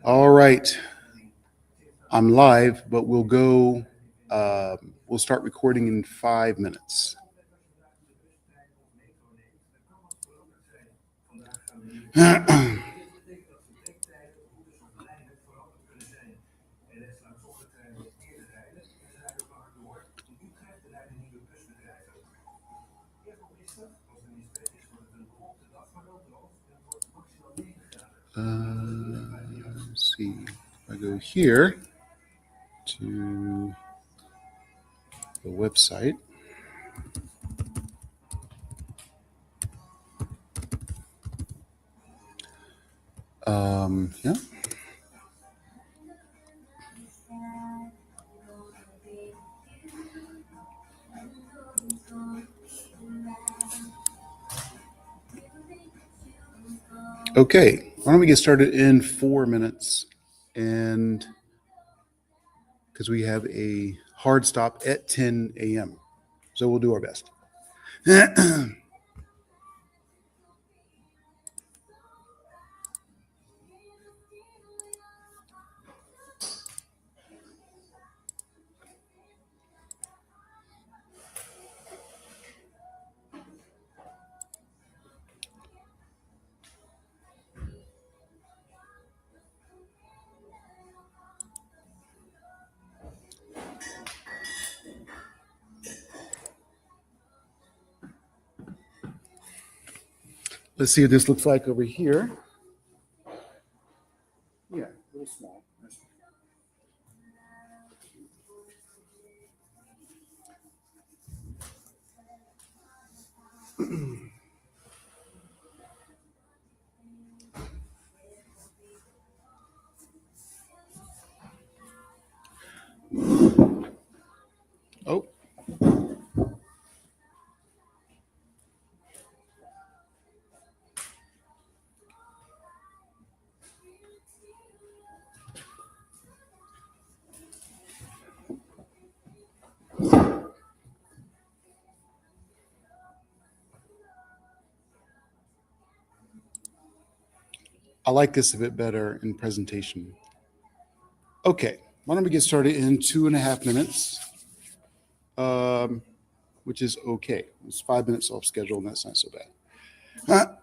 All right. I'm live, but we'll start recording in 5 minutes. Let's see. If I go here to the website. Yeah. Okay, why don't we get started in 4 minutes? And because we have a hard stop at 10 a.m. So we'll do our best. Let's see what this looks like over here. Yeah, a little small. Oh. I like this a bit better in presentation. Okay, why don't we get started in 2.5 minutes, which is okay. It's 5 minutes off schedule, and that's not so bad.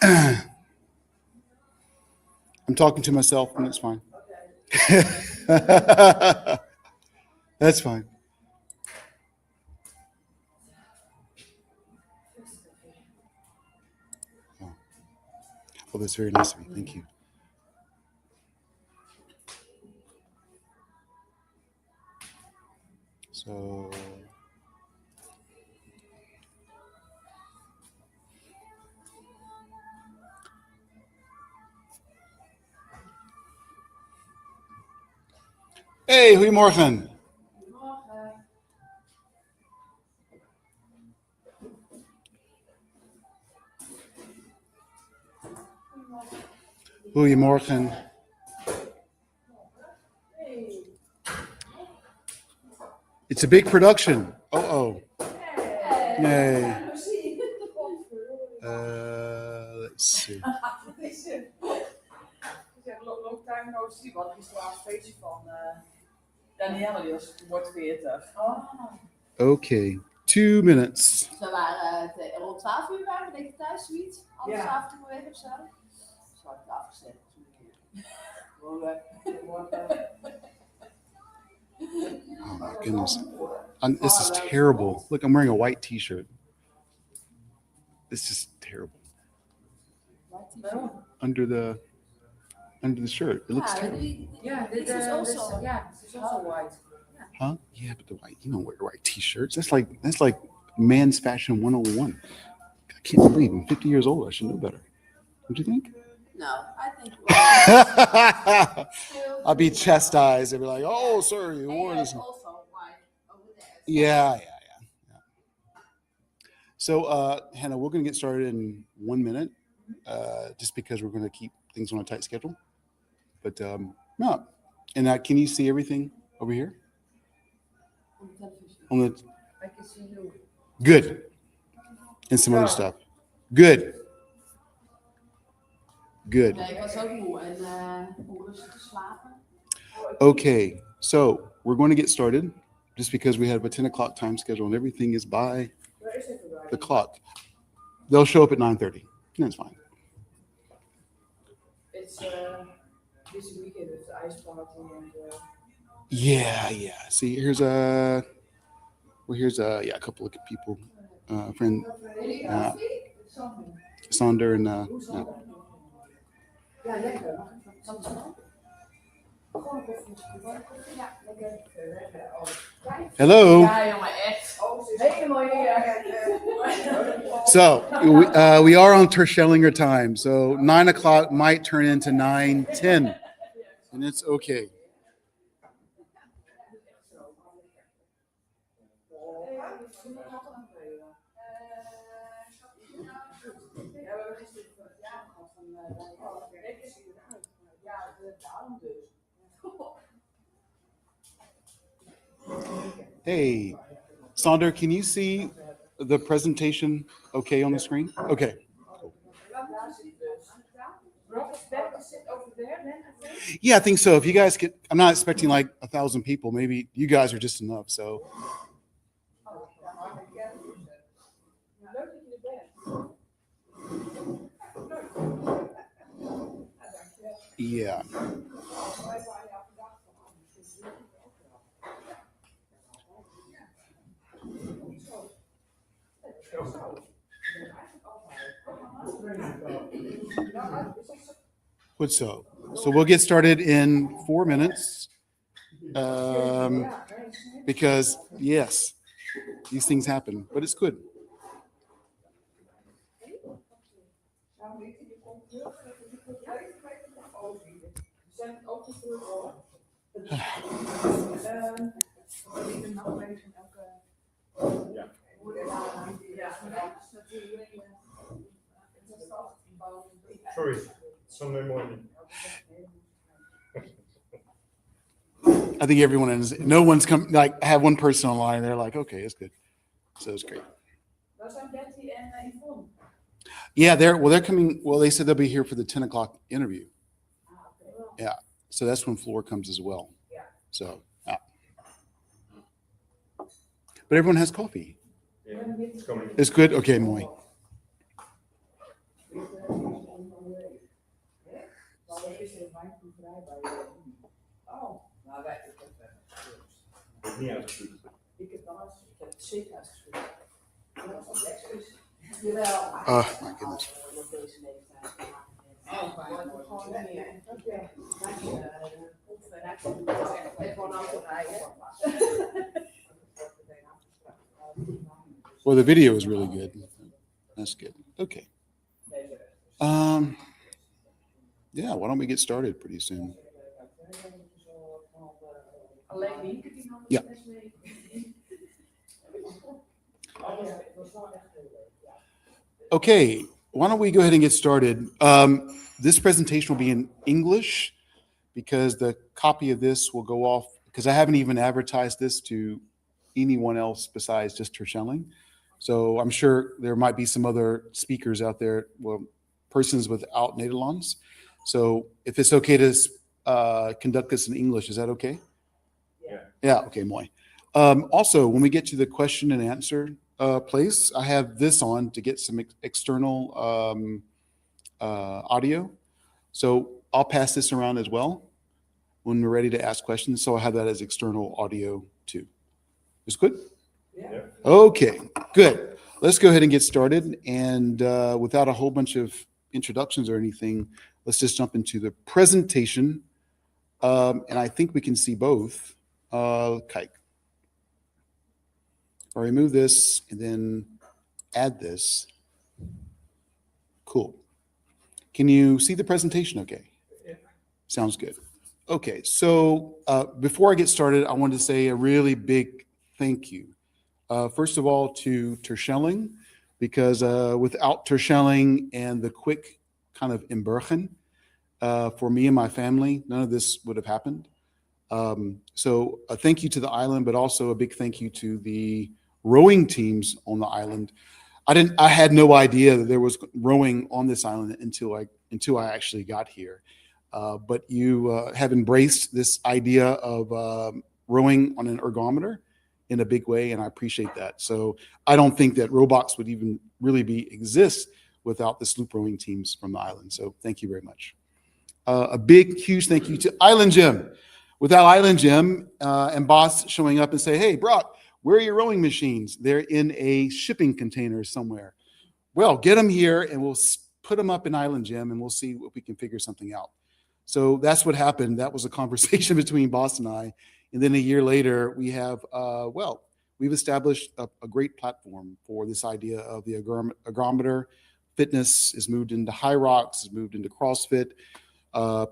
I'm talking to myself, and it's fine. That's fine. Oh, that's very nice of you. Thank you. So, hey, goedemorgen. Goedemorgen. It's a big production. Oh. Yay. Let's see. Long time no see, want gisteravond een feestje van Danielle, die wordt 40. Okay, 2 minutes. We waren rond 12 uur waren we denk ik thuis, zoiets. Anders avond weer of zo. Zo had ik afgezet. Oh my goodness. This is terrible. Look, I'm wearing a white t-shirt. This is terrible. Under the shirt. It looks terrible. This is also white. Huh? Yeah, but the white, you don't wear white t-shirts. That's like man's fashion 101. I can't believe I'm 50 years old. I should know better. Don't you think? No, I think I'll be chastised. They'll be like, "Oh, sir, you wore this." Also white over there. Yeah. So, Hannah, we're going to get started in 1 minute, just because we're going to keep things on a tight schedule. But no, and can you see everything over here? On the I can see you. good, and some other stuff. Good. Good. Nee, ik was ook moe en om rustig te slapen. Okay, so we're going to get started just because we have a 10 o'clock time schedule and everything is by the clock. They'll show up at 9:30. That's fine. It's this weekend with the ice party and Yeah. See, here's a couple of people, friend Sander and ja, lekker. Gewoon koffie. Ja, lekker. hello. Ja, jongen, echt. Helemaal hier. So we are on Terschellinger time. So 9 o'clock might turn into 9:10, and it's okay. Hey, Sander, can you see the presentation okay on the screen? Okay. Robox Fitness zit over there, then, I think. Yeah, I think so. If you guys get, I'm not expecting like 1,000 people. Maybe you guys are just enough. So Leuk dat je er bent. yeah. What's up? So we'll get started in 4 minutes. Because yes, these things happen, but it's good. Sorry, Sunday morning. I think everyone is. No one's come. Like, I have one person online. They're like, okay, it's good. So it's great. Waar zijn Betty en Yvonne? Yeah, they're coming. Well, they said they'll be here for the 10 o'clock interview. Yeah, so that's when Floor comes as well. Yeah. So, yeah. But everyone has coffee. Yeah, it's coming. It's good. Okay, mooi. Oh, nou wij ik heb Niet uitgezocht. ik heb wel eens, ik heb het zeker uitgezocht. Dat was een excuus. Jawel. Oh my goodness. Op deze leeftijd. Oh, maar gewoon meer. Oké. En gewoon auto rijden. Well, the video is really good. That's good. Okay. Yeah, why don't we get started pretty soon? Alleen Wienke die nog Ja. les mee. Okay, why don't we go ahead and get started? This presentation will be in English because the copy of this will go off, because I haven't even advertised this to anyone else besides just Terschelling. So I'm sure there might be some other speakers out there, well, persons without Nederlands. So if it's okay to conduct this in English, is that okay? Yeah. Yeah, okay, mooi. Also, when we get to the question and answer place, I have this on to get some external audio. So I'll pass this around as well when we're ready to ask questions. So I have that as external audio too. Is good? Yeah. Okay, good. Let's go ahead and get started. And without a whole bunch of introductions or anything, let's just jump into the presentation. And I think we can see both. Kijk. I'll remove this and then add this. Cool. Can you see the presentation okay? Yeah. Sounds good. Okay, so before I get started, I want to say a really big thank you. First of all, to Terschelling, because without Terschelling and the quick kind of inburgen for me and my family, none of this would have happened. So a thank you to the island, but also a big thank you to the rowing teams on the island. I had no idea that there was rowing on this island until I until I actually got here. But you have embraced this idea of rowing on an ergometer in a big way, and I appreciate that. So I don't think that Robox would even really exist without the sloop rowing teams from the island. So thank you very much. A big, huge thank you to Island Gym. Without Island Gym and boss showing up and say, hey, Brock, where are your rowing machines? They're in a shipping container somewhere. Well, get them here and we'll put them up in Island Gym and we'll see if we can figure something out. So that's what happened. That was a conversation between boss and I. And then a year later, we have, we've established a great platform for this idea of the ergometer. Fitness is moved into High Rocks, is moved into CrossFit.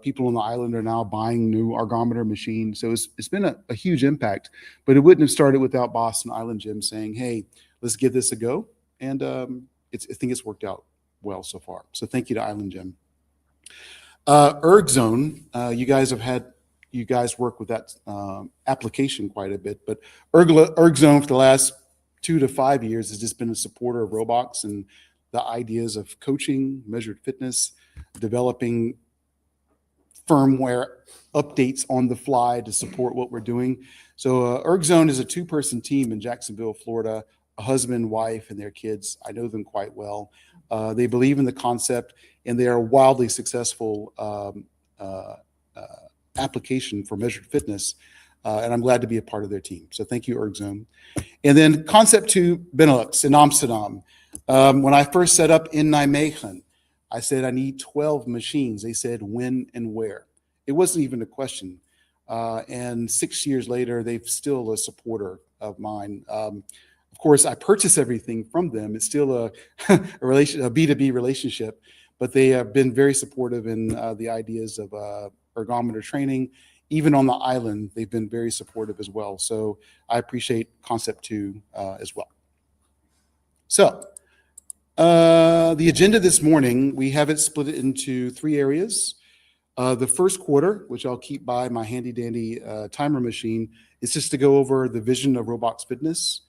People on the island are now buying new ergometer machines. So it's been a huge impact, but it wouldn't have started without boss and Island Gym saying, hey, let's give this a go. And I think it's worked out well so far. So thank you to Island Gym. Erg Zone, you guys work with that application quite a bit, but Erg Zone for the last 2 to 5 years has just been a supporter of Robox and the ideas of coaching, measured fitness, developing firmware updates on the fly to support what we're doing. So Erg Zone is a 2-person team in Jacksonville, Florida, a husband, wife, and their kids. I know them quite well. They believe in the concept, and they are a wildly successful application for measured fitness. And I'm glad to be a part of their team. So thank you, Erg Zone. And then Concept 2 Benelux in Amsterdam. When I first set up in Nijmegen, I said, I need 12 machines. They said, when and where? It wasn't even a question. And 6 years later, they're still a supporter of mine. Of course, I purchase everything from them. It's still a B2B relationship, but they have been very supportive in the ideas of ergometer training. Even on the island, they've been very supportive as well. So I appreciate Concept 2 as well. So the agenda this morning, we have it split into 3 areas. The first quarter, which I'll keep by my handy dandy timer machine, is just to go over the vision of Robox Fitness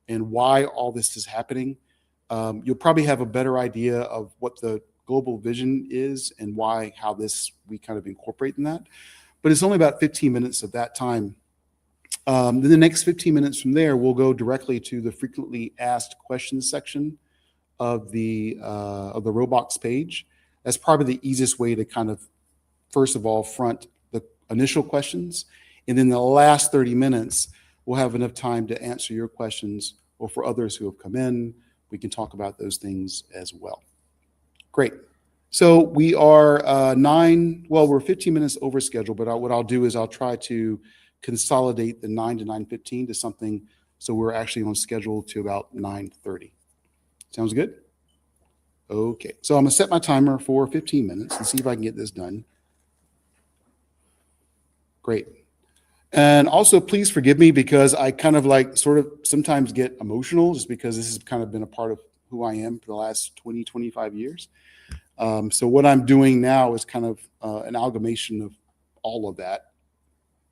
and why all this is happening. You'll probably have a better idea of what the global vision is and how we kind of incorporate in that. But it's only about 15 minutes of that time. Then the next 15 minutes from there, we'll go directly to the frequently asked questions section of the Robox page. That's probably the easiest way to kind of, first of all, front the initial questions. And then the last 30 minutes, we'll have enough time to answer your questions, or for others who have come in, we can talk about those things as well. Great. So we are we're 15 minutes over schedule, but what I'll do is I'll try to consolidate the 9 to 9:15 to something, so we're actually on schedule to about 9:30. Sounds good? Okay, so I'm gonna set my timer for 15 minutes and see if I can get this done. Great. And also, please forgive me because I kind of sometimes get emotional just because this has kind of been a part of who I am for the last 20, 25 years. So what I'm doing now is kind of an amalgamation of all of that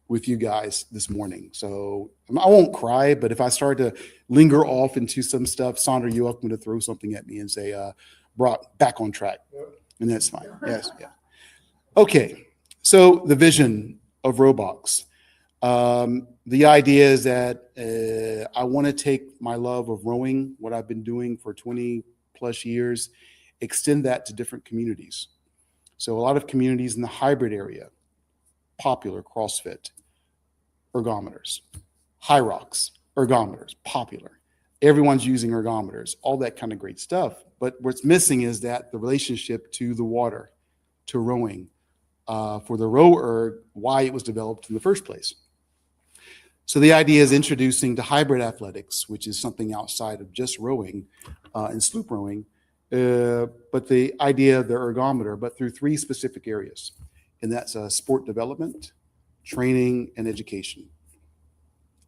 with you guys this morning. So I won't cry, but if I start to linger off into some stuff, Sandra, you're welcome to throw something at me and say, Brock, back on track. And that's fine. Yes, yeah. Okay, so the vision of Robox. The idea is that I want to take my love of rowing, what I've been doing for 20 plus years, extend that to different communities. So a lot of communities in the hybrid area, popular CrossFit, ergometers, High Rocks, ergometers, popular. Everyone's using ergometers, all that kind of great stuff. But what's missing is that the relationship to the water, to rowing, for the row erg, why it was developed in the first place. So the idea is introducing to hybrid athletics, which is something outside of just rowing and sloop rowing, but the idea of the ergometer, but through 3 specific areas. And that's sport development, training, and education.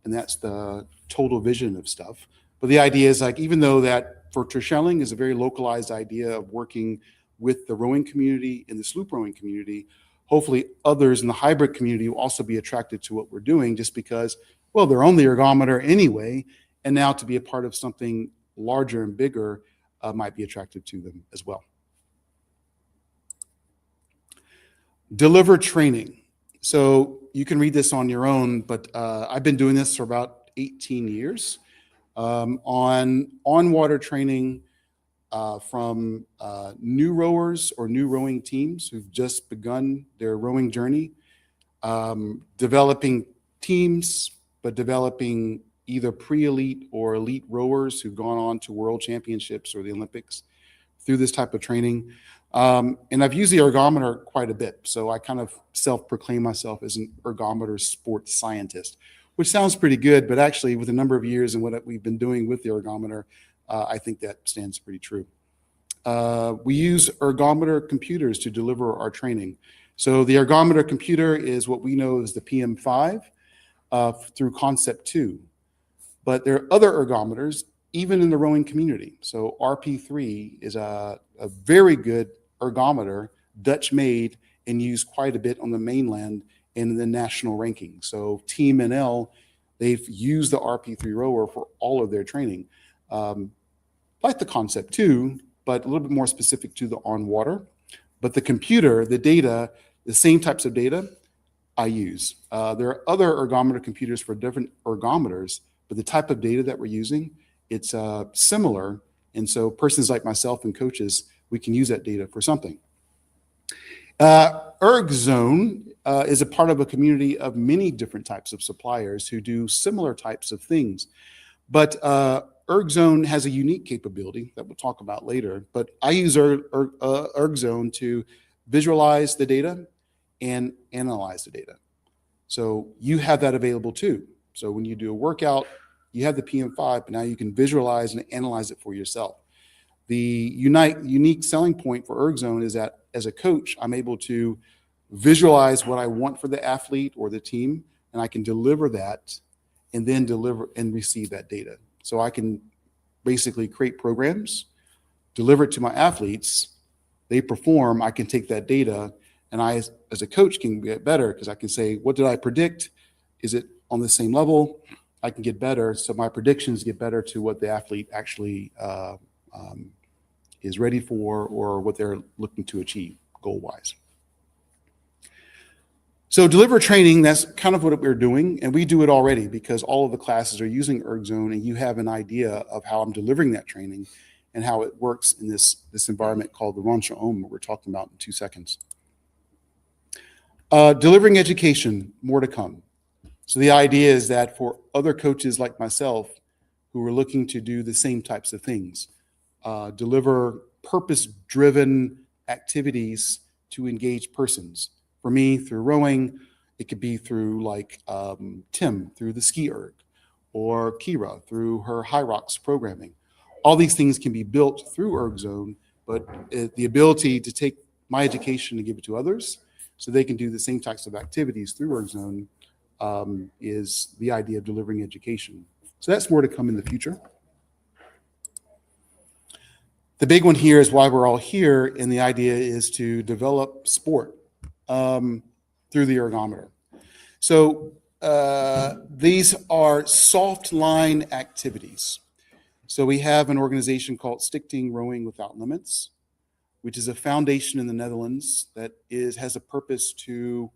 And that's the total vision of stuff. But the idea is even though that for Terschelling is a very localized idea of working with the rowing community and the sloop rowing community, hopefully others in the hybrid community will also be attracted to what we're doing just because, well, they're on the ergometer anyway, and now to be a part of something larger and bigger might be attractive to them as well. Deliver training. So you can read this on your own, but I've been doing this for about 18 years on water training from new rowers or new rowing teams who've just begun their rowing journey, developing teams, but developing either pre-elite or elite rowers who've gone on to world championships or the Olympics through this type of training. And I've used the ergometer quite a bit. So I kind of self-proclaim myself as an ergometer sports scientist, which sounds pretty good, but actually with a number of years and what we've been doing with the ergometer, I think that stands pretty true. We use ergometer computers to deliver our training. So the ergometer computer is what we know as the PM5 through Concept 2. But there are other ergometers, even in the rowing community. So RP3 is a very good ergometer, Dutch made, and used quite a bit on the mainland in the national ranking. So Team NL, they've used the RP3 rower for all of their training. Like the Concept 2, but a little bit more specific to the on water. But the computer, the data, the same types of data I use. There are other ergometer computers for different ergometers, but the type of data that we're using, it's similar. And so persons like myself and coaches, we can use that data for something. ErgZone is a part of a community of many different types of suppliers who do similar types of things. But ErgZone has a unique capability that we'll talk about later. But I use ErgZone to visualize the data and analyze the data. So you have that available too. So when you do a workout, you have the PM5, but now you can visualize and analyze it for yourself. The unique selling point for ErgZone is that as a coach, I'm able to visualize what I want for the athlete or the team, and I can deliver that and then deliver and receive that data. So I can basically create programs, deliver it to my athletes, they perform, I can take that data, and I, as a coach, can get better because I can say, what did I predict? Is it on the same level? I can get better, so my predictions get better to what the athlete actually is ready for or what they're looking to achieve goal-wise. So deliver training, that's kind of what we're doing, and we do it already because all of the classes are using ErgZone, and you have an idea of how I'm delivering that training and how it works in this environment called the Rondsje Om, we're talking about in 2 seconds. Delivering education, more to come. So the idea is that for other coaches like myself who are looking to do the same types of things, deliver purpose-driven activities to engage persons. For me, through rowing, it could be through like Tim, through the Ski Erg, or Kira, through her High Rocks programming. All these things can be built through ErgZone, but the ability to take my education and give it to others so they can do the same types of activities through ErgZone is the idea of delivering education. So that's more to come in the future. The big one here is why we're all here, and the idea is to develop sport through the ergometer. So these are soft line activities. So we have an organization called Stichting Rowing Without Limits, which is a foundation in the Netherlands that has a purpose to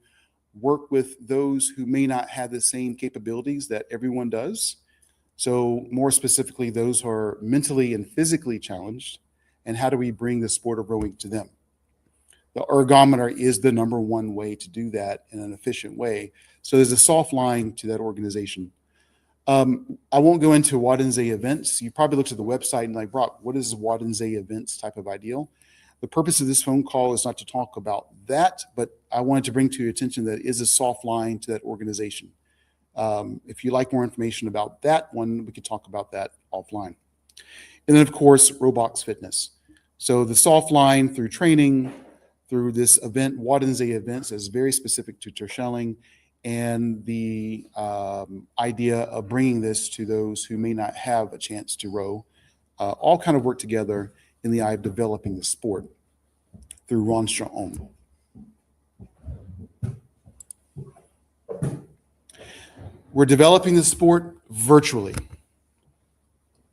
work with those who may not have the same capabilities that everyone does. So more specifically, those who are mentally and physically challenged, and how do we bring the sport of rowing to them? The ergometer is the #1 way to do that in an efficient way. So there's a soft line to that organization. I won't go into Rondsje events. You probably looked at the website and like, Brock, what is Rondsje events type of ideal? The purpose of this phone call is not to talk about that, but I wanted to bring to your attention that it is a soft line to that organization. If you'd like more information about that one, we could talk about that offline. And then, of course, Robox Fitness. So the soft line through training, through this event, Rondsje events, is very specific to Terschelling, and the idea of bringing this to those who may not have a chance to row, all kind of work together in the eye of developing the sport through Rondsje Om. We're developing the sport virtually,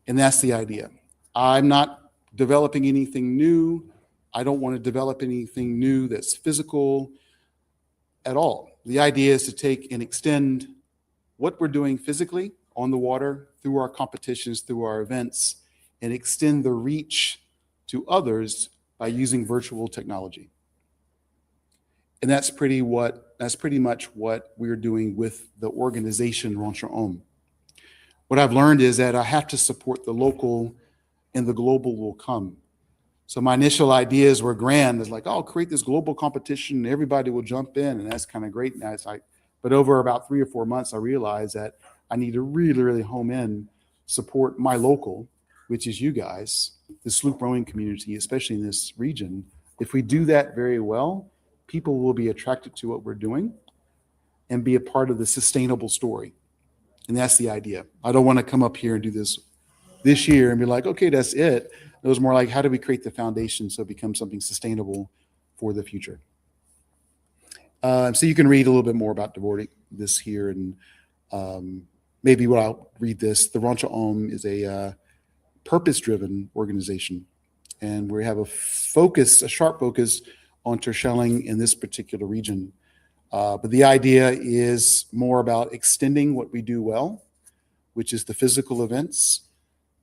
and that's the idea. I'm not developing anything new. I don't want to develop anything new that's physical. at all. The idea is to take and extend what we're doing physically on the water through our competitions, through our events, and extend the reach to others by using virtual technology. And that's pretty much what we're doing with the organization Rondsje Om. What I've learned is that I have to support the local, and the global will come. So my initial ideas were grand. It's like, oh, create this global competition and everybody will jump in, and that's kind of great. And it's like, but over about 3 or 4 months, I realized that I need to really, really home in, support my local, which is you guys, the sloop rowing community, especially in this region. If we do that very well, people will be attracted to what we're doing and be a part of the sustainable story. And that's the idea. I don't want to come up here and do this year and be like, okay, that's it. It was more like, how do we create the foundation so it becomes something sustainable for the future? So you can read a little bit more about this here, and maybe what I'll read this. The Rondsje Om is a purpose-driven organization, and we have a sharp focus on Terschelling in this particular region. But the idea is more about extending what we do well, which is the physical events.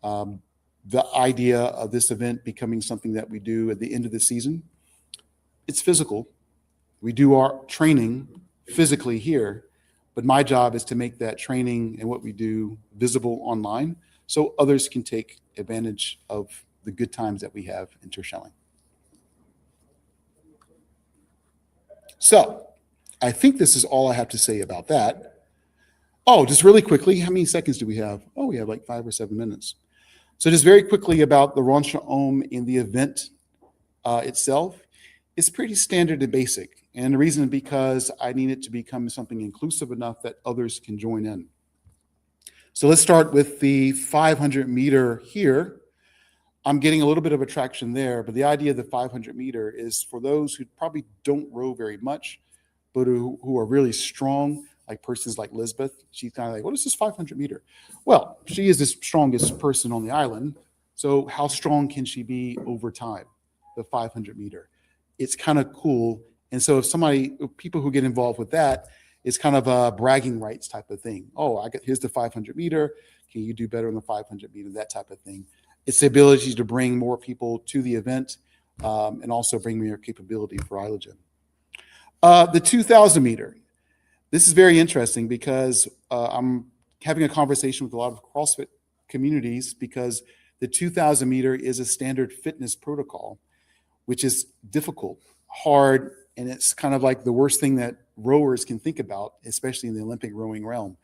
The idea of this event becoming something that we do at the end of the season. It's physical. We do our training physically here, but my job is to make that training and what we do visible online so others can take advantage of the good times that we have in Terschelling. So I think this is all I have to say about that. Oh, just really quickly, how many seconds do we have? Oh, we have like 5 or 7 minutes. So just very quickly about the Rondsje Om in the event itself. It's pretty standard and basic. And the reason is because I need it to become something inclusive enough that others can join in. So let's start with the 500 meter here. I'm getting a little bit of attraction there, but the idea of the 500 meter is for those who probably don't row very much, but who are really strong, like persons like Lisbeth. She's kind of like, what is this 500 meter? Well, she is the strongest person on the island. So how strong can she be over time? The 500 meter. It's kind of cool. And so if people who get involved with that, it's kind of a bragging rights type of thing. Oh, here's the 500 meter. Can you do better on the 500 meter? That type of thing. It's the ability to bring more people to the event and also bring more capability for Islagen. The 2,000 meter. This is very interesting because I'm having a conversation with a lot of CrossFit communities because the 2,000 meter is a standard fitness protocol, which is difficult, hard, and it's kind of like the worst thing that rowers can think about, especially in the Olympic rowing realm.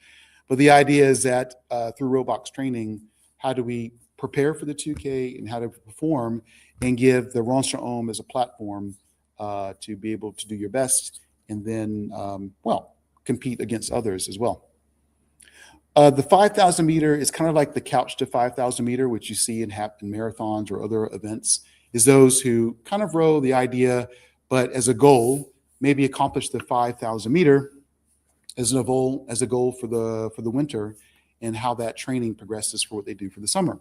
But the idea is that through Robox training, how do we prepare for the 2K and how to perform and give the Rondsje Om as a platform to be able to do your best and then, compete against others as well. The 5,000 meter is kind of like the couch to 5,000 meter, which you see in marathons or other events, is those who kind of row the idea, but as a goal, maybe accomplish the 5,000 meter as a goal for the winter and how that training progresses for what they do for the summer.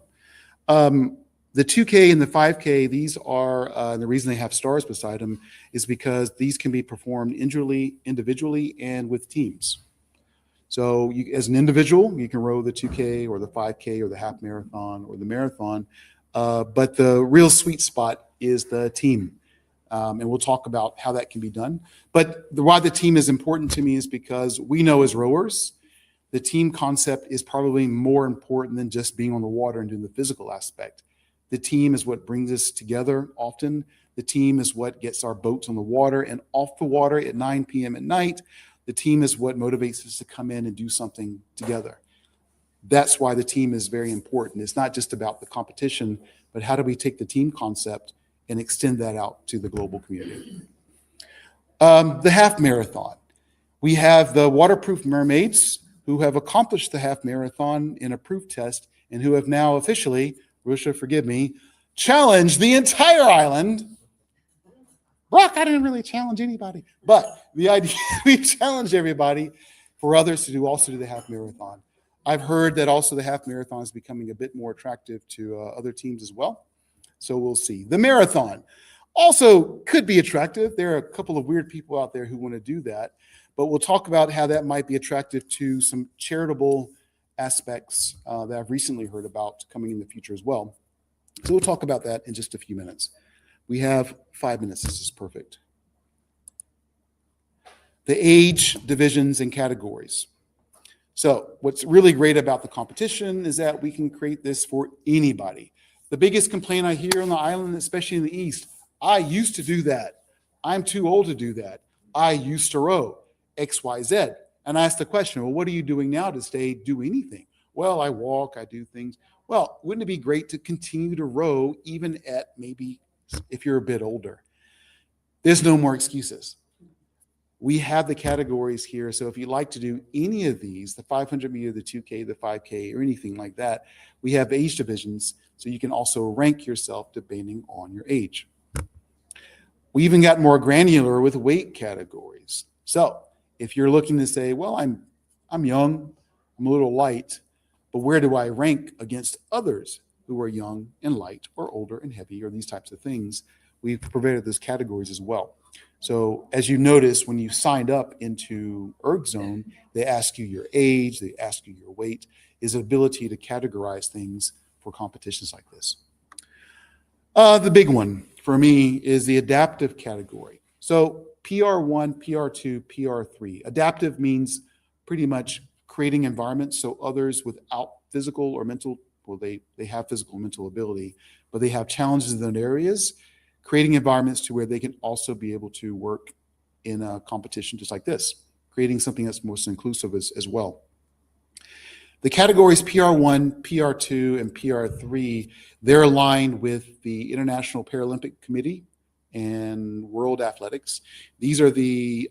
The 2K and the 5K, these are, the reason they have stars beside them is because these can be performed individually and with teams. So as an individual, you can row the 2K or the 5K or the half marathon or the marathon, but the real sweet spot is the team. And we'll talk about how that can be done. But why the team is important to me is because we know as rowers, the team concept is probably more important than just being on the water and doing the physical aspect. The team is what brings us together often. The team is what gets our boats on the water and off the water at 9 p.m. at night. The team is what motivates us to come in and do something together. That's why the team is very important. It's not just about the competition, but how do we take the team concept and extend that out to the global community? The half marathon. We have the waterproof mermaids who have accomplished the half marathon in a proof test and who have now officially, Rusha, forgive me, challenged the entire island. Brock, I didn't really challenge anybody, but the idea, we challenged everybody for others to also do the half marathon. I've heard that also the half marathon is becoming a bit more attractive to other teams as well. So we'll see. The marathon. Also could be attractive. There are a couple of weird people out there who want to do that, but we'll talk about how that might be attractive to some charitable aspects that I've recently heard about coming in the future as well. So we'll talk about that in just a few minutes. We have 5 minutes. This is perfect. The age divisions and categories. So what's really great about the competition is that we can create this for anybody. The biggest complaint I hear on the island, especially in the East, I used to do that. I'm too old to do that. I used to row X, Y, Z. And I asked the question, well, what are you doing now to do anything? Well, I walk, I do things. Well, wouldn't it be great to continue to row even at maybe if you're a bit older? There's no more excuses. We have the categories here. So if you'd like to do any of these, the 500 meter, the 2K, the 5K, or anything like that, we have age divisions. So you can also rank yourself depending on your age. We even got more granular with weight categories. So if you're looking to say, well, I'm young, I'm a little light, but where do I rank against others who are young and light or older and heavy or these types of things? We've provided those categories as well. So as you notice, when you signed up into ErgZone, they ask you your age, they ask you your weight, is ability to categorize things for competitions like this. The big one for me is the adaptive category. So PR1, PR2, PR3. Adaptive means pretty much creating environments so others without physical or mental, well, they have physical and mental ability, but they have challenges in those areas, creating environments to where they can also be able to work in a competition just like this, creating something that's most inclusive as well. The categories PR1, PR2, and PR3, they're aligned with the International Paralympic Committee and World Athletics. These are the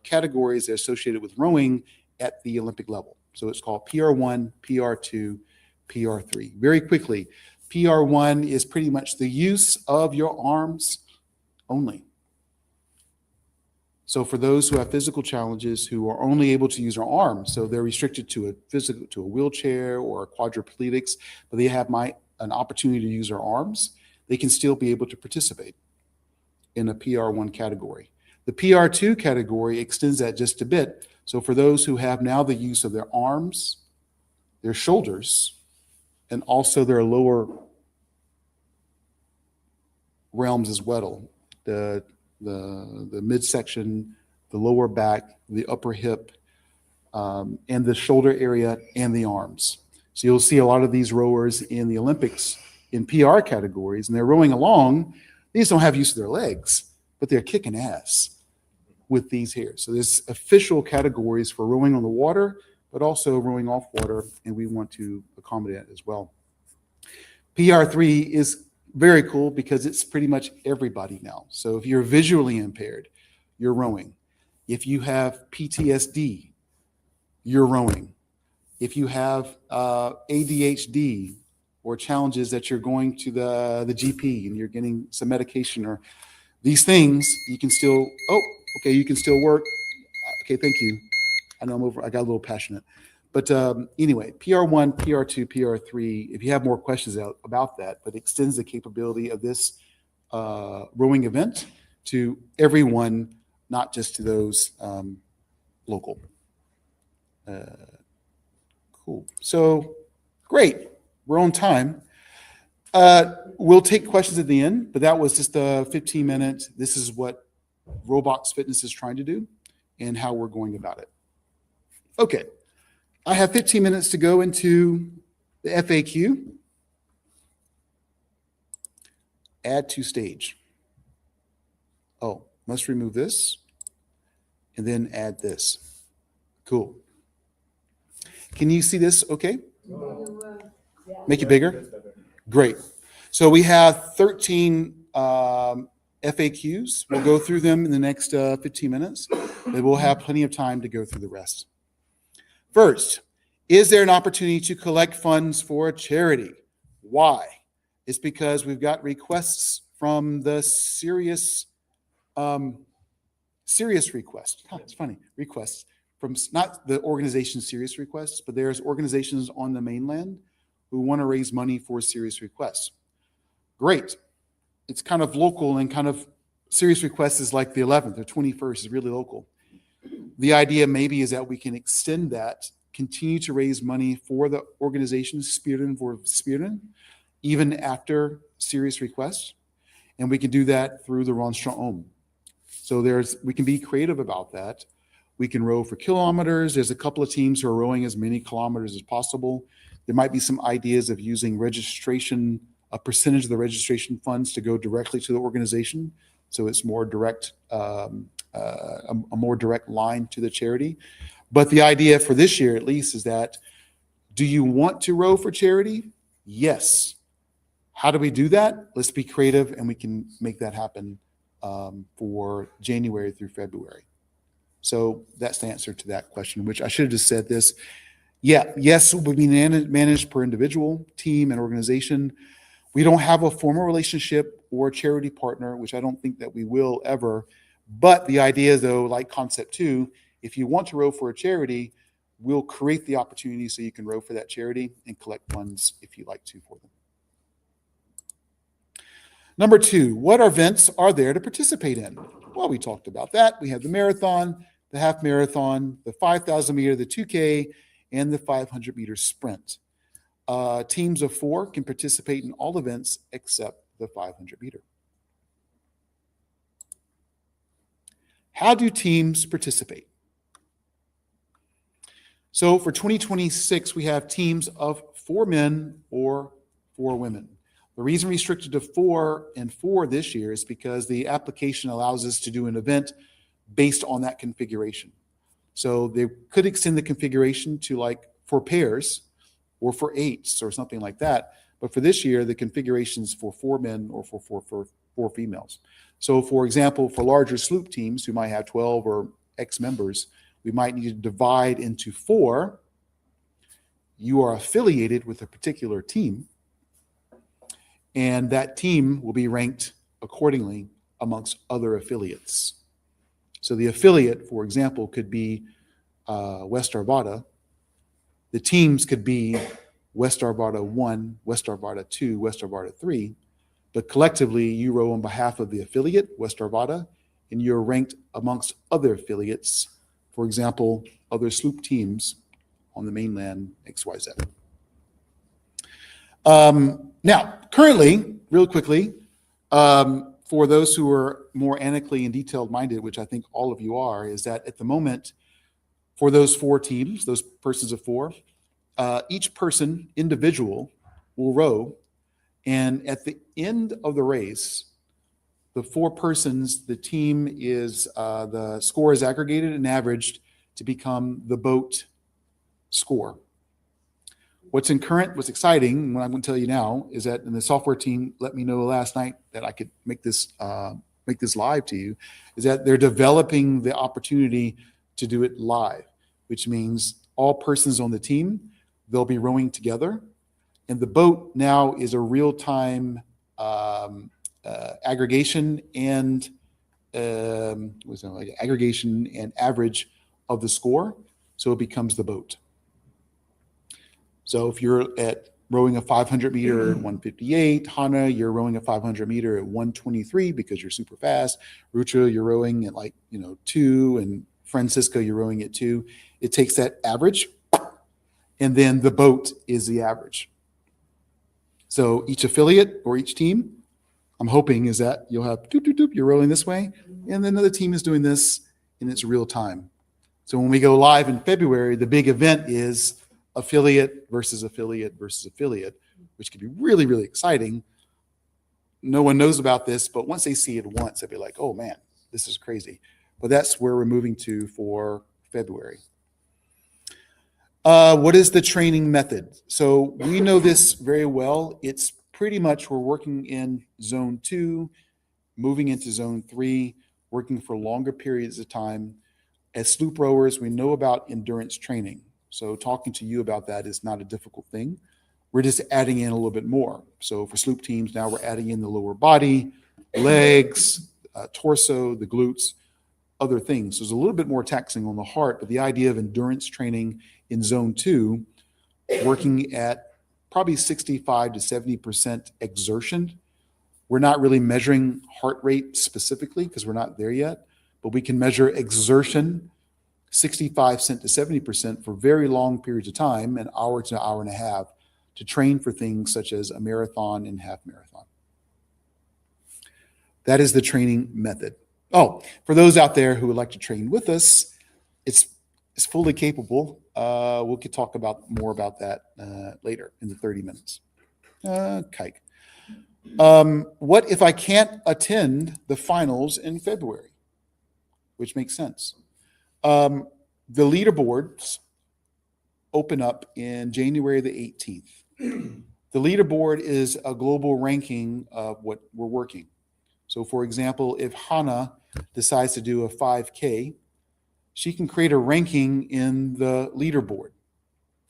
categories that are associated with rowing at the Olympic level. So it's called PR1, PR2, PR3. Very quickly, PR1 is pretty much the use of your arms only. So for those who have physical challenges who are only able to use their arms, so they're restricted to a wheelchair or quadriplegics, but they have an opportunity to use their arms, they can still be able to participate in a PR1 category. The PR2 category extends that just a bit. So for those who have now the use of their arms, their shoulders, and also their lower realms as well, the midsection, the lower back, the upper hip, and the shoulder area and the arms. So you'll see a lot of these rowers in the Olympics in PR categories, and they're rowing along. They just don't have use of their legs, but they're kicking ass with these here. So there's official categories for rowing on the water, but also rowing off water, and we want to accommodate that as well. PR3 is very cool because it's pretty much everybody now. So if you're visually impaired, you're rowing. If you have PTSD, you're rowing. If you have ADHD or challenges that you're going to the GP and you're getting some medication or these things, you can still, you can still work. Okay, thank you. I know I got a little passionate. But anyway, PR1, PR2, PR3, if you have more questions about that, but extends the capability of this rowing event to everyone, not just to those local. Cool. So great. We're on time. We'll take questions at the end, but that was just a 15 minutes. This is what Robox Fitness is trying to do and how we're going about it. Okay. I have 15 minutes to go into the FAQ. Add to stage. Oh, must remove this and then add this. Cool. Can you see this okay? Make it bigger? Great. So we have 13 FAQs. We'll go through them in the next 15 minutes. Then we'll have plenty of time to go through the rest. First, is there an opportunity to collect funds for a charity? Why? It's because we've got requests from the serious requests. It's funny, requests from not the organization Serious Requests, but there's organizations on the mainland who want to raise money for serious requests. Great. it's kind of local, and kind of serious request is like the 11th or 21st is really local. The idea maybe is that we can extend that, continue to raise money for the organization Spieren, even after serious requests. And we can do that through the Rondsje Om. So we can be creative about that. We can row for kilometers. There's a couple of teams who are rowing as many kilometers as possible. There might be some ideas of using registration, a percentage of the registration funds to go directly to the organization. So it's more direct, a more direct line to the charity. But the idea for this year, at least, is that, do you want to row for charity? Yes. How do we do that? Let's be creative, and we can make that happen for January through February. So that's the answer to that question, which I should have just said this. Yeah, yes, it will be managed per individual, team, and organization. We don't have a formal relationship or charity partner, which I don't think that we will ever. But the idea, though, like concept 2, if you want to row for a charity, we'll create the opportunity so you can row for that charity and collect funds if you like to for them. Number 2, what events are there to participate in? Well, we talked about that. We have the marathon, the half marathon, the 5,000 meter, the 2K, and the 500 meter sprint. Teams of 4 can participate in all events except the 500 meter. How do teams participate? So for 2026, we have teams of 4 men or 4 women. The reason restricted to 4 and 4 this year is because the application allows us to do an event based on that configuration. So they could extend the configuration to like for pairs or for 8s or something like that. But for this year, the configuration is for 4 men or for 4 females. So for example, for larger sloop teams who might have 12 or X members, we might need to divide into 4. You are affiliated with a particular team, and that team will be ranked accordingly amongst other affiliates. So the affiliate, for example, could be West Arvada. The teams could be West Arvada 1, West Arvada 2, West Arvada 3, but collectively you row on behalf of the affiliate, West Arvada, and you're ranked amongst other affiliates, for example, other sloop teams on the mainland XYZ. Now, currently, real quickly, for those who are more analytically and detailed minded, which I think all of you are, is that at the moment, for those 4 teams, those persons of 4, each person, individual, will row. And at the end of the race, the 4 persons, the team is, the score is aggregated and averaged to become the boat score. What's exciting, what I'm going to tell you now, is that, and the software team let me know last night that I could make this live to you, is that they're developing the opportunity to do it live, which means all persons on the team, they'll be rowing together, and the boat now is a real-time aggregation and aggregation and average of the score, so it becomes the boat. So if you're at rowing a 500 meter at 158, Hana, you're rowing a 500 meter at 123 because you're super fast. Rucha, you're rowing at 2, and Francisco, you're rowing at 2. It takes that average, and then the boat is the average. So each affiliate or each team, I'm hoping, is that you'll have doop, doop, doop, you're rowing this way, and then another team is doing this, and it's real time. So when we go live in February, the big event is affiliate versus affiliate versus affiliate, which could be really, really exciting. No one knows about this, but once they see it once, they'll be like, oh man, this is crazy. But that's where we're moving to for February. What is the training method? So we know this very well. It's pretty much we're working in zone 2, moving into zone 3, working for longer periods of time. As sloop rowers, we know about endurance training. So talking to you about that is not a difficult thing. We're just adding in a little bit more. So for sloop teams, now we're adding in the lower body, legs, torso, the glutes, other things. So there's a little bit more taxing on the heart, but the idea of endurance training in zone 2, working at probably 65 to 70% exertion, We're not really measuring heart rate specifically because we're not there yet, but we can measure exertion 65% to 70% for very long periods of time, an hour to an hour and a half, to train for things such as a marathon and half marathon. That is the training method. Oh, for those out there who would like to train with us, it's fully capable. We could talk about more about that later in the 30 minutes. Kike. What if I can't attend the finals in February? Which makes sense. The leaderboards open up in January the 18th. The leaderboard is a global ranking of what we're working. So for example, if Hannah decides to do a 5K, she can create a ranking in the leaderboard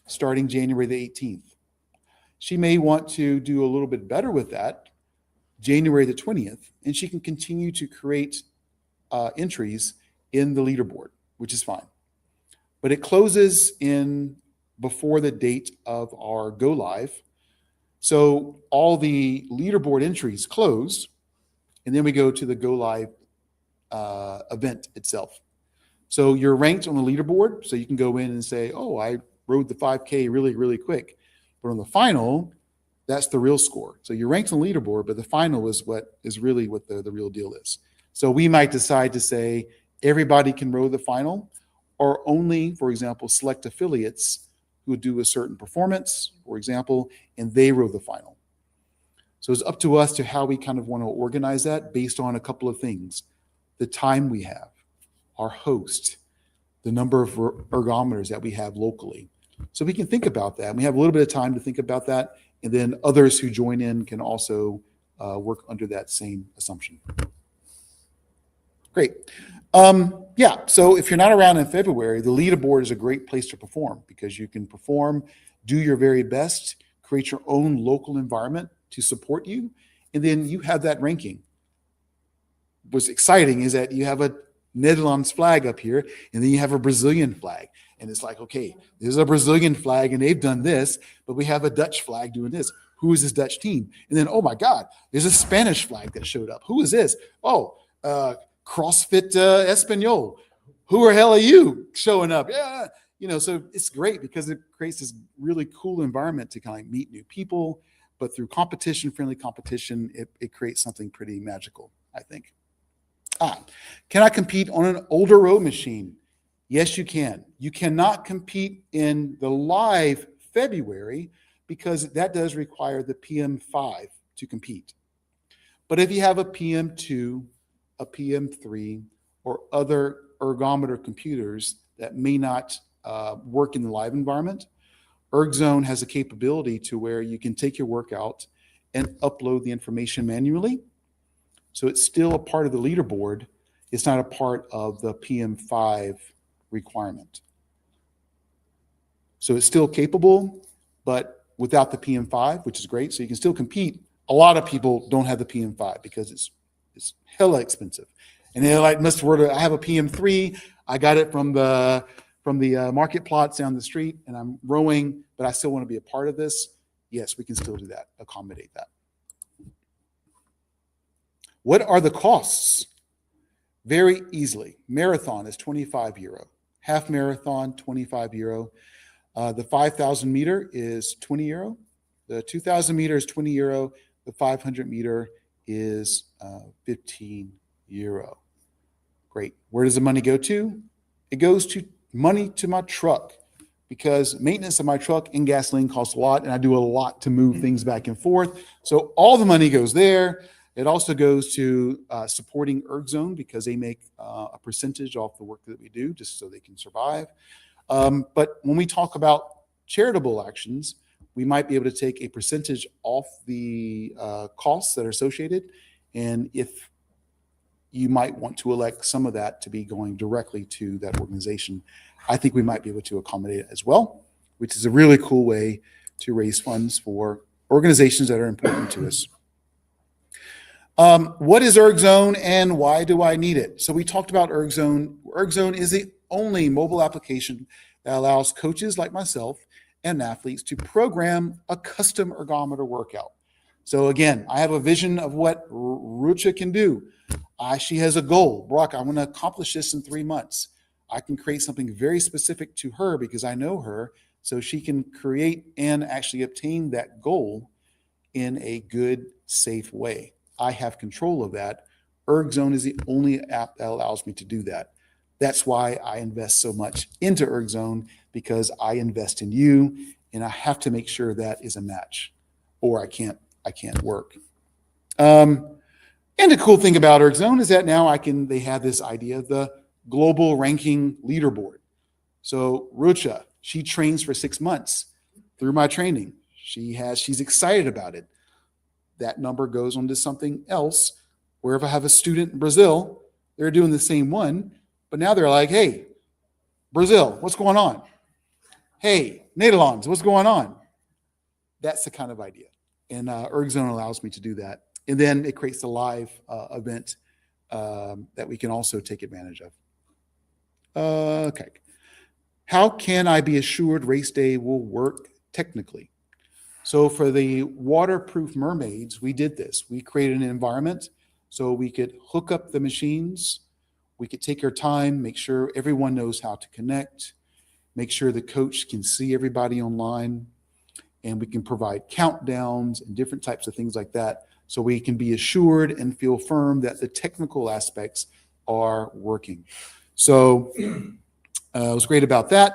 starting January the 18th. She may want to do a little bit better with that January the 20th, and she can continue to create entries in the leaderboard, which is fine. But it closes in before the date of our go live. So all the leaderboard entries close, and then we go to the go live event itself. So you're ranked on the leaderboard, so you can go in and say, oh, I rode the 5K really, really quick. But on the final, that's the real score. So you're ranked on the leaderboard, but the final is what is really what the real deal is. So we might decide to say everybody can row the final, or only, for example, select affiliates who do a certain performance, for example, and they row the final. So it's up to us to how we kind of want to organize that based on a couple of things. The time we have, our host, the number of ergometers that we have locally. So we can think about that. We have a little bit of time to think about that. And then others who join in can also work under that same assumption. Great. Yeah, so if you're not around in February, the leaderboard is a great place to perform because you can perform, do your very best, create your own local environment to support you, and then you have that ranking. What's exciting is that you have a Netherlands flag up here, and then you have a Brazilian flag. And it's like, okay, there's a Brazilian flag, and they've done this, but we have a Dutch flag doing this. Who is this Dutch team? And then, oh my God, there's a Spanish flag that showed up. Who is this? Oh, CrossFit Espanol. Who the hell are you showing up? Yeah, so it's great because it creates this really cool environment to kind of meet new people, but through competition, friendly competition, it creates something pretty magical, I think. Can I compete on an older row machine? Yes, you can. You cannot compete in the live February because that does require the PM5 to compete. But if you have a PM2, a PM3, or other ergometer computers that may not work in the live environment, ErgZone has a capability to where you can take your workout and upload the information manually. So it's still a part of the leaderboard. It's not a part of the PM5 requirement. So it's still capable, but without the PM5, which is great. So you can still compete. A lot of people don't have the PM5 because it's hella expensive. And they're like, Mr. Word, I have a PM3. I got it from the market plots down the street, and I'm rowing, but I still want to be a part of this. Yes, we can still do that, accommodate that. What are the costs? Very easily. Marathon is €25. Half marathon, €25. The 5,000 meter is €20. The 2,000 meter is €20. The 500 meter is €15. Great. Where does the money go to? It goes to money to my truck because maintenance of my truck and gasoline costs a lot, and I do a lot to move things back and forth. So all the money goes there. It also goes to supporting ErgZone because they make a percentage off the work that we do just so they can survive. But when we talk about charitable actions, we might be able to take a percentage off the costs that are associated. And if you might want to elect some of that to be going directly to that organization, I think we might be able to accommodate it as well, which is a really cool way to raise funds for organizations that are important to us. What is ErgZone and why do I need it? So we talked about ErgZone. ErgZone is the only mobile application that allows coaches like myself and athletes to program a custom ergometer workout. So again, I have a vision of what Rondsje can do. She has a goal. Brock, I want to accomplish this in 3 months. I can create something very specific to her because I know her, so she can create and actually obtain that goal in a good, safe way. I have control of that. ErgZone is the only app that allows me to do that. That's why I invest so much into ErgZone, because I invest in you, and I have to make sure that is a match, or I can't work. And the cool thing about ErgZone is that now they have this idea of the global ranking leaderboard. So Rondsje, she trains for 6 months through my training. She's excited about it. That number goes on to something else, where if I have a student in Brazil, they're doing the same one, but now they're like, hey, Brazil, what's going on? Hey, Nederlands, what's going on? That's the kind of idea. And ErgZone allows me to do that. And then it creates a live event that we can also take advantage of. Okay. How can I be assured race day will work technically? So for the waterproof mermaids, we did this. We created an environment so we could hook up the machines. We could take our time, make sure everyone knows how to connect, make sure the coach can see everybody online, and we can provide countdowns and different types of things like that, so we can be assured and feel firm that the technical aspects are working. So what's great about that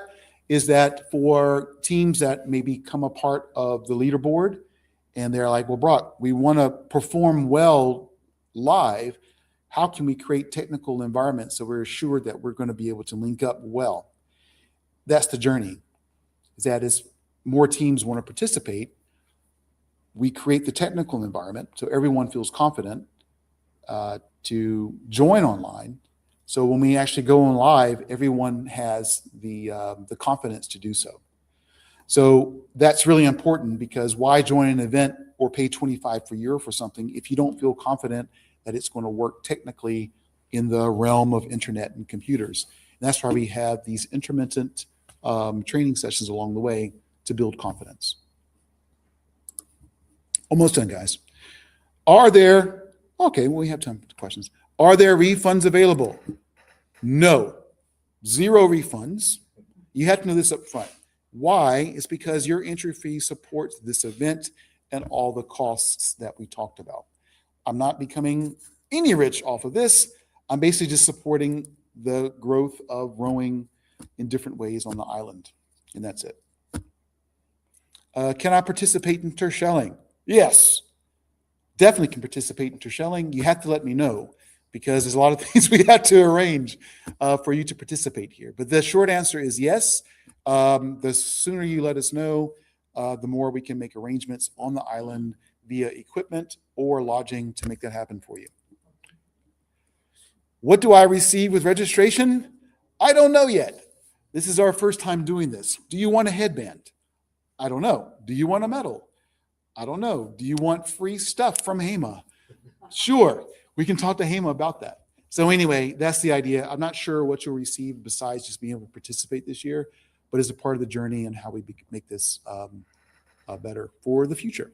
is that for teams that maybe become a part of the leaderboard and they're like, well, Brock, we want to perform well live. How can we create technical environments so we're assured that we're going to be able to link up well? That's the journey. Is that as more teams want to participate, we create the technical environment so everyone feels confident to join online. So when we actually go on live, everyone has the confidence to do so. So that's really important, because why join an event or pay $25 per year for something if you don't feel confident that it's going to work technically in the realm of internet and computers? And that's why we have these intermittent training sessions along the way to build confidence. Almost done, guys. Okay, well, we have time for questions. Are there refunds available? No, 0 refunds. You have to know this up front. Why? It's because your entry fee supports this event and all the costs that we talked about. I'm not becoming any rich off of this. I'm basically just supporting the growth of rowing in different ways on the island, and that's it. Can I participate in Terschelling? Yes, definitely can participate in Terschelling. You have to let me know, because there's a lot of things we have to arrange for you to participate here. But the short answer is yes. The sooner you let us know, the more we can make arrangements on the island via equipment or lodging to make that happen for you. What do I receive with registration? I don't know yet. This is our first time doing this. Do you want a headband? I don't know. Do you want a medal? I don't know. Do you want free stuff from HEMA? Sure. We can talk to HEMA about that. So anyway, that's the idea. I'm not sure what you'll receive besides just being able to participate this year, but as a part of the journey and how we make this better for the future.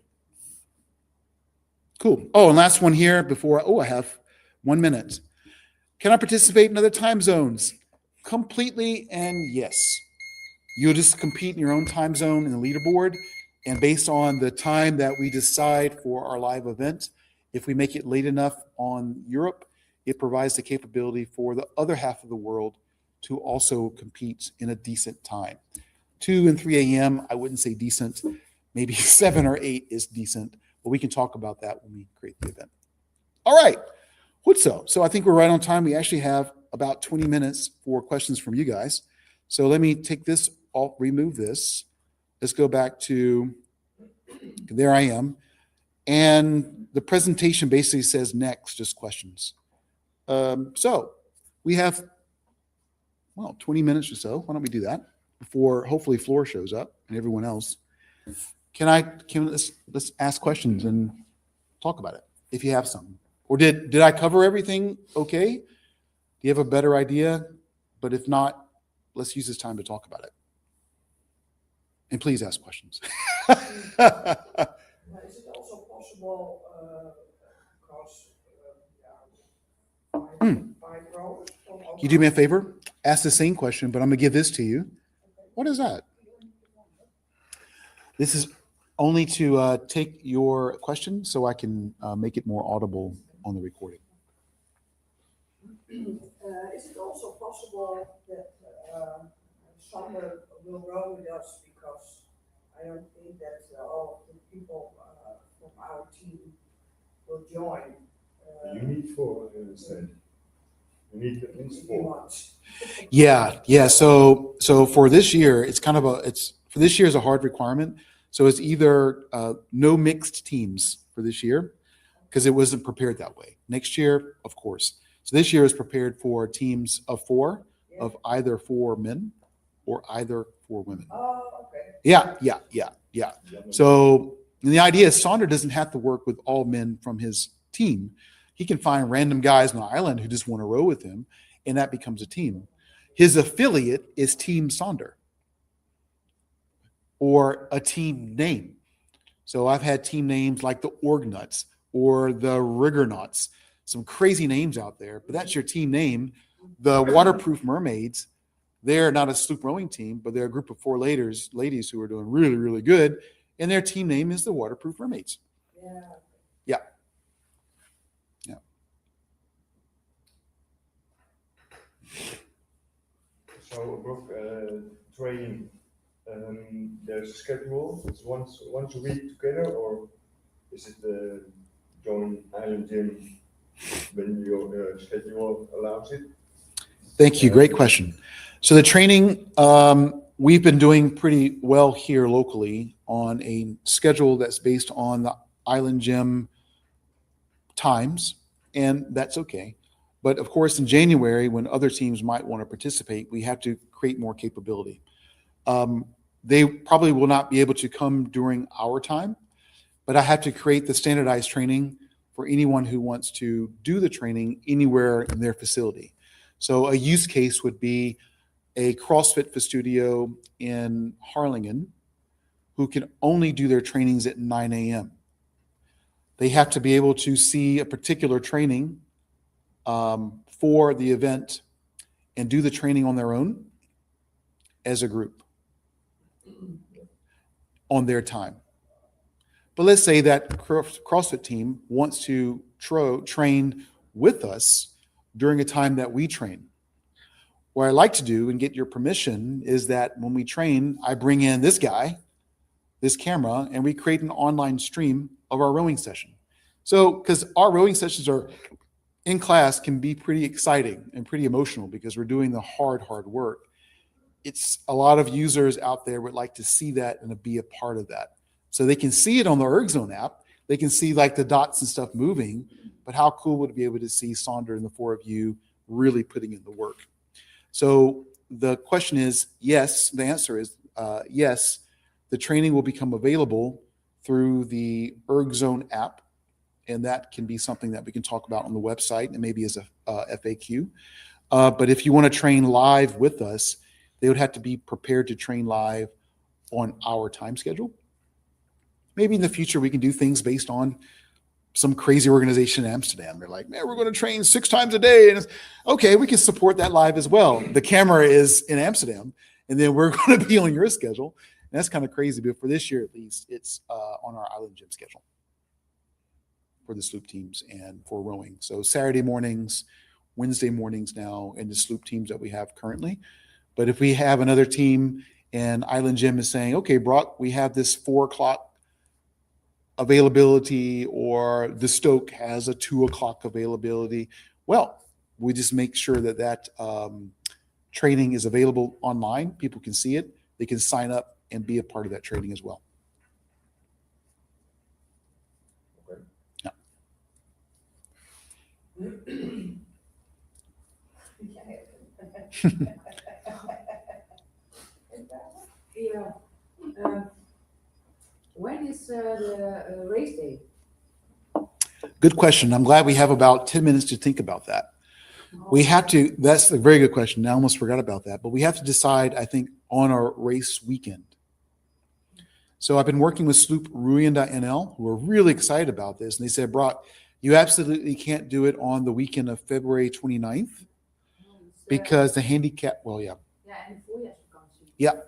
Cool. Oh, and last one here before, I have 1 minute. Can I participate in other time zones? Completely, and yes. You'll just compete in your own time zone in the leaderboard, and based on the time that we decide for our live event, if we make it late enough on Europe, it provides the capability for the other half of the world to also compete in a decent time. 2 and 3 a.m., I wouldn't say decent. Maybe 7 or 8 is decent, but we can talk about that when we create the event. All right. So I think we're right on time. We actually have about 20 minutes for questions from you guys. So let me take this, I'll remove this. Let's go back to, there I am. And the presentation basically says next, just questions. So we have, 20 minutes or so. Why don't we do that before hopefully Floor shows up and everyone else. Let's ask questions and talk about it if you have some. Or did I cover everything okay? Do you have a better idea? But if not, let's use this time to talk about it. And please ask questions. Is it also possible possible, because, five rows? Can you do me a favor? Ask the same question, but I'm gonna give this to you. What is that? This is only to take your question so I can make it more audible on the recording. Is it also possible that Sander will row with us, because I don't think that all of the people from our team will join. You need four, I understand. You need at least four. Yeah. So for this year, it's kind of for this year is a hard requirement. So it's either no mixed teams for this year, because it wasn't prepared that way. Next year, of course. So this year is prepared for teams of four, of either 4 men or either 4 women. Oh, okay. Yeah. So the idea is Sander doesn't have to work with all men from his team. He can find random guys on the island who just want to row with him, and that becomes a team. His affiliate is Team Sander, or a team name. So I've had team names like the Orgnuts or the Riggernauts, some crazy names out there, but that's your team name. The Waterproof Mermaids, they're not a sloop rowing team, but they're a group of 4 ladies who are doing really, really good, and their team name is the Waterproof Mermaids. Yeah. So above training, there's a schedule. It's once a week together, or is it join Island Gym when your schedule allows it? Thank you. Great question. So the training, we've been doing pretty well here locally on a schedule that's based on the Island Gym times, and that's okay. But of course, in January, when other teams might want to participate, we have to create more capability. They probably will not be able to come during our time, but I have to create the standardized training for anyone who wants to do the training anywhere in their facility. So a use case would be a CrossFit studio in Harlingen who can only do their trainings at 9 a.m. They have to be able to see a particular training for the event and do the training on their own as a group on their time. But let's say that CrossFit team wants to train with us during a time that we train. What I like to do and get your permission is that when we train, I bring in this guy, this camera, and we create an online stream of our rowing session. So, because our rowing sessions are in class can be pretty exciting and pretty emotional because we're doing the hard work. It's a lot of users out there would like to see that and to be a part of that. So they can see it on the ErgZone app. They can see like the dots and stuff moving, but how cool would it be able to see Sander and the 4 of you really putting in the work? So the question is, yes, the answer is yes, the training will become available through the ErgZone app. And that can be something that we can talk about on the website and maybe as a FAQ. But if you want to train live with us, they would have to be prepared to train live on our time schedule. Maybe in the future, we can do things based on some crazy organization in Amsterdam. They're like, man, we're going to train 6 times a day. And it's, okay, we can support that live as well. The camera is in Amsterdam, and then we're going to be on your schedule. And that's kind of crazy. But for this year, at least, it's on our Island Gym schedule for the sloop teams and for rowing. So Saturday mornings, Wednesday mornings now, and the sloop teams that we have currently. But if we have another team and Island Gym is saying, okay, Brock, we have this 4 o'clock availability, or the Stoke has a 2 o'clock availability, well, we just make sure that training is available online. People can see it. They can sign up and be a part of that training as well. Okay. Yeah. When is the race day? Good question. I'm glad we have about 10 minutes to think about that. We have to, that's a very good question. I almost forgot about that, but we have to decide, I think, on our race weekend. So I've been working with sloopruin.nl, who are really excited about this. And they said, Brock, you absolutely can't do it on the weekend of February 29th because the handicap, well, yeah. Ja, en de voorjaarsvakantie. Yeah.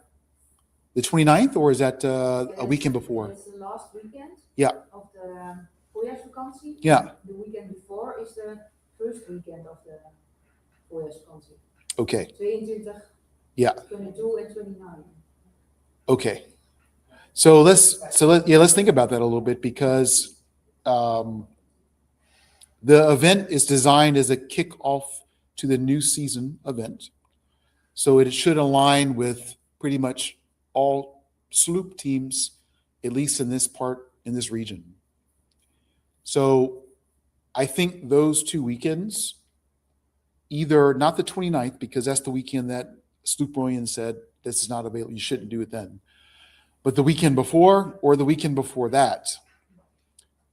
The 29th, or is that Ja, a weekend before? It's the last weekend Yeah. of the voorjaarsvakantie. Yeah. The weekend before is the first weekend of the voorjaarsvakantie. Okay. 22, Yeah. 22 and 29. Okay. So let's think about that a little bit, because the event is designed as a kickoff to the new season event. So it should align with pretty much all sloop teams, at least in this region. So I think those 2 weekends, either not the 29th, because that's the weekend that Sloop Royan said this is not available, you shouldn't do it then. But the weekend before or the weekend before that,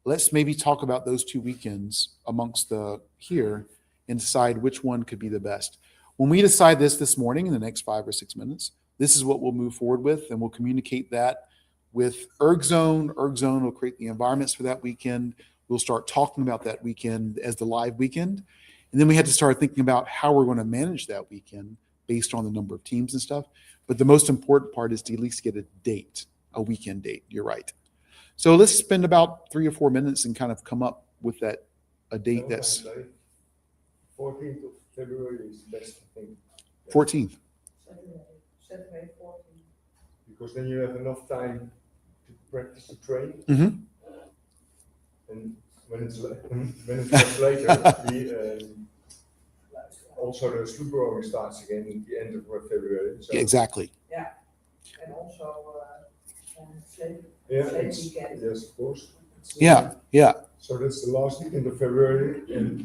let's maybe talk about those 2 weekends amongst here and decide which one could be the best. When we decide this morning in the next 5 or 6 minutes, this is what we'll move forward with, and we'll communicate that with ErgZone. ErgZone will create the environments for that weekend. We'll start talking about that weekend as the live weekend. And then we had to start thinking about how we're going to manage that weekend based on the number of teams and stuff. But the most important part is to at least get a date, a weekend date. You're right. So let's spend about 3 or 4 minutes and kind of come up with a date that's 14th of February is best, I think. 14th. Saturday 14. Because then you have enough time to practice to train. Mm-hmm. And when it's much later, also the sloop rowing starts again at the end of February. So Exactly. And also sleep weekend. yes, of course. Yeah. So that's the last weekend of February, and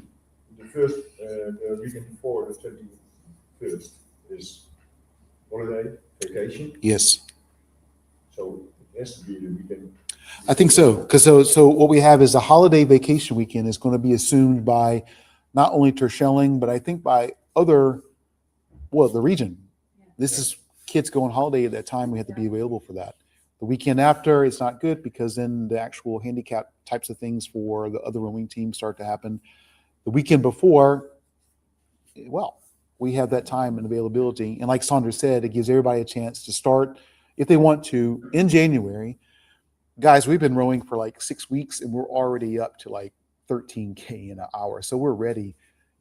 the first the weekend before, the 21st, is holiday, vacation. Yes. So it has to be the weekend. I think so. Because so what we have is a holiday vacation weekend is going to be assumed by not only Terschelling, but I think by the region. This is kids go on holiday at that time. We have to be available for that. The weekend after, it's not good because then the actual handicap types of things for the other rowing teams start to happen. The weekend before, well, we have that time and availability. And like Sandra said, it gives everybody a chance to start, if they want to, in January. Guys, we've been rowing for like 6 weeks and we're already up to like 13K in an hour. So we're ready.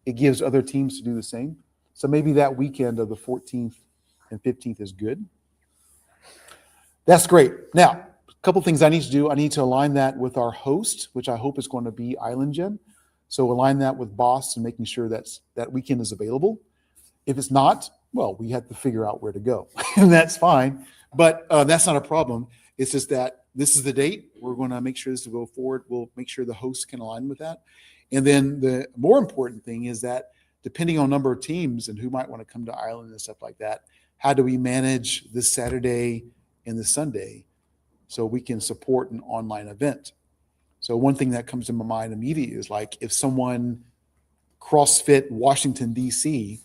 It gives other teams to do the same. So maybe that weekend of the 14th and 15th is good. That's great. Now, a couple things I need to do. I need to align that with our host, which I hope is going to be Island Gym. So align that with Boss and making sure that weekend is available. If it's not, well, we have to figure out where to go. And that's fine. But that's not a problem. It's just that this is the date. We're going to make sure this will go forward. We'll make sure the hosts can align with that. And then the more important thing is that depending on number of teams and who might want to come to Ireland and stuff like that, how do we manage this Saturday and the Sunday so we can support an online event? So one thing that comes to my mind immediately is like if someone CrossFit Washington, D.C.,